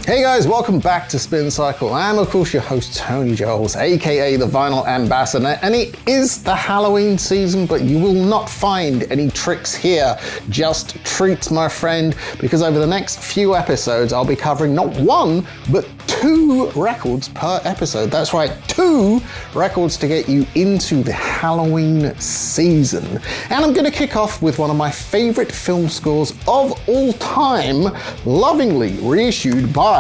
Hey guys, welcome back to Spin Cycle. I'm of course your host Tony Giles, aka the Vinyl Ambassador, and it is the Halloween season, but you will not find any tricks here, just treats, my friend, because over the next few episodes I'll be covering not one, but 2 records per episode. That's right, 2 records to get you into the Halloween season. And I'm going to kick off with one of my favorite film scores of all time, lovingly reissued by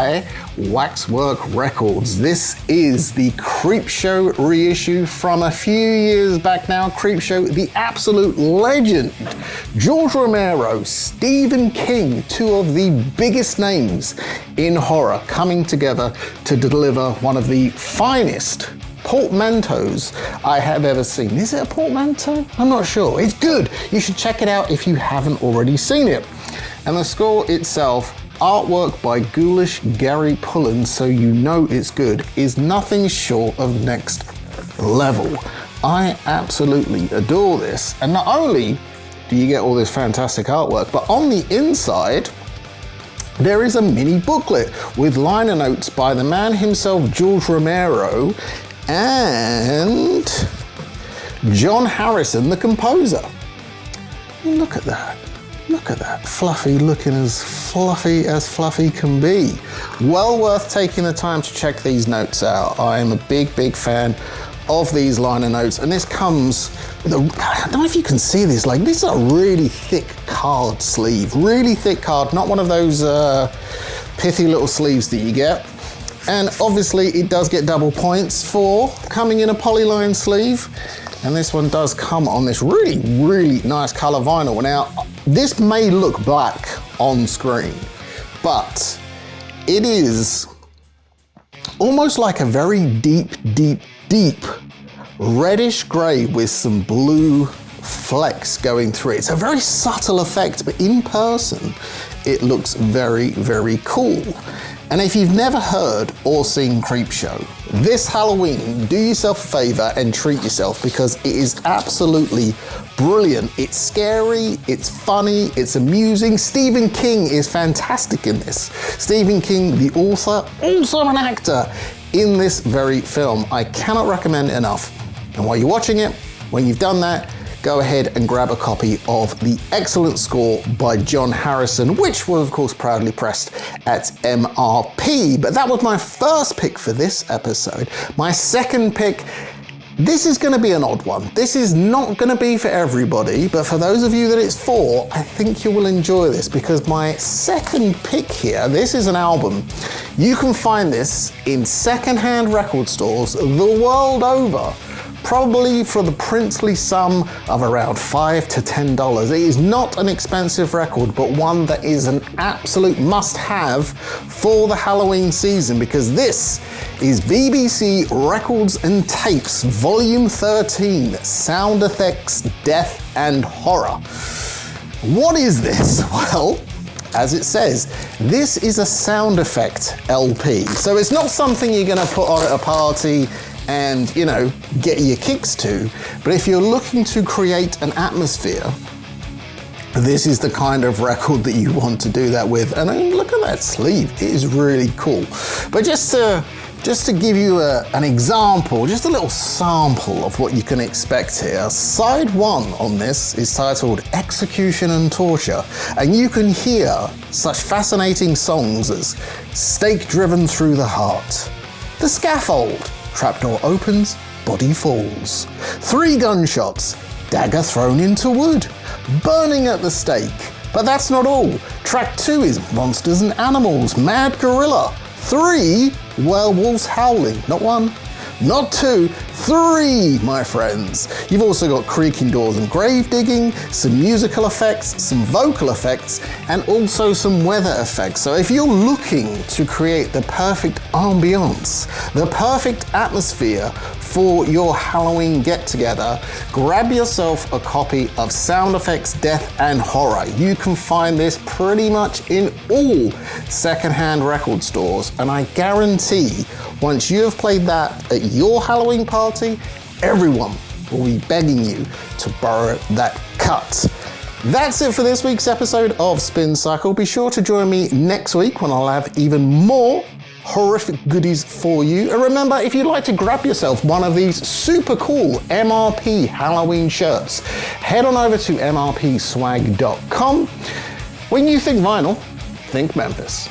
Waxwork Records. This is the Creepshow reissue from a few years back now. Creepshow, the absolute legend. George Romero, Stephen King, 2 of the biggest names in horror coming together to deliver one of the finest portmanteaus I have ever seen. Is it a portmanteau? I'm not sure. It's good. You should check it out if you haven't already seen it. And the score itself, artwork by Ghoulish Gary Pullen, so you know it's good, is nothing short of next level. I absolutely adore this. And not only do you get all this fantastic artwork, but on the inside, there is a mini booklet with liner notes by the man himself, George Romero, and John Harrison, the composer. Look at that. Look at that, fluffy looking as fluffy can be. Well worth taking the time to check these notes out. I am a big fan of these liner notes, and this comes with a, I don't know if you can see this, like this is a really thick card sleeve, really thick card, not one of those pithy little sleeves that you get. And obviously it does get double points for coming in a polyline sleeve. And this one does come on this really nice color vinyl. Now, this may look black on screen, but it is almost like a very deep reddish gray with some blue flecks going through it. It's a very subtle effect, but in person, it looks very cool. And if you've never heard or seen Creepshow, this Halloween, do yourself a favor and treat yourself, because it is absolutely brilliant. It's scary, it's funny, it's amusing. Stephen King is fantastic in this. Stephen King, the author, also an actor in this very film. I cannot recommend it enough. And while you're watching it, when you've done that, go ahead and grab a copy of the excellent score by John Harrison, which was of course proudly pressed at MRP. But that was my first pick for this episode. My second pick, this is going to be an odd one. This is not going to be for everybody, but for those of you that it's for, I think you will enjoy this, because my second pick here, this is an album. You can find this in secondhand record stores the world over, probably for the princely sum of around $5 to $10. It is not an expensive record, but one that is an absolute must-have for the Halloween season, because this is BBC Records and Tapes Volume 13, Sound Effects, Death and Horror. What is this? Well, as it says, this is a sound effect LP. So it's not something you're gonna put on at a party and, you know, get your kicks to. But if you're looking to create an atmosphere, this is the kind of record that you want to do that with. And I mean, look at that sleeve, it is really cool. But just to give you an example, just a little sample of what you can expect here. Side 1 on this is titled Execution and Torture, and you can hear such fascinating songs as Stake Driven Through the Heart, The Scaffold, Trapdoor Opens, Body Falls, 3 Gunshots, Dagger Thrown into Wood, Burning at the Stake. But that's not all. Track 2 is Monsters and Animals, Mad Gorilla, 3 Werewolves Howling, not 1, not 2, 3, my friends. You've also got creaking doors and grave digging, some musical effects, some vocal effects, and also some weather effects. So if you're looking to create the perfect ambiance, the perfect atmosphere for your Halloween get-together, grab yourself a copy of Sound Effects, Death and Horror. You can find this pretty much in all secondhand record stores, and I guarantee once you have played that at your Halloween party, everyone will be begging you to borrow that cut. That's it for this week's episode of Spin Cycle. Be sure to join me next week when I'll have even more horrific goodies for you. And remember, if you'd like to grab yourself one of these super cool MRP Halloween shirts, head on over to mrpswag.com. When you think vinyl, think Memphis.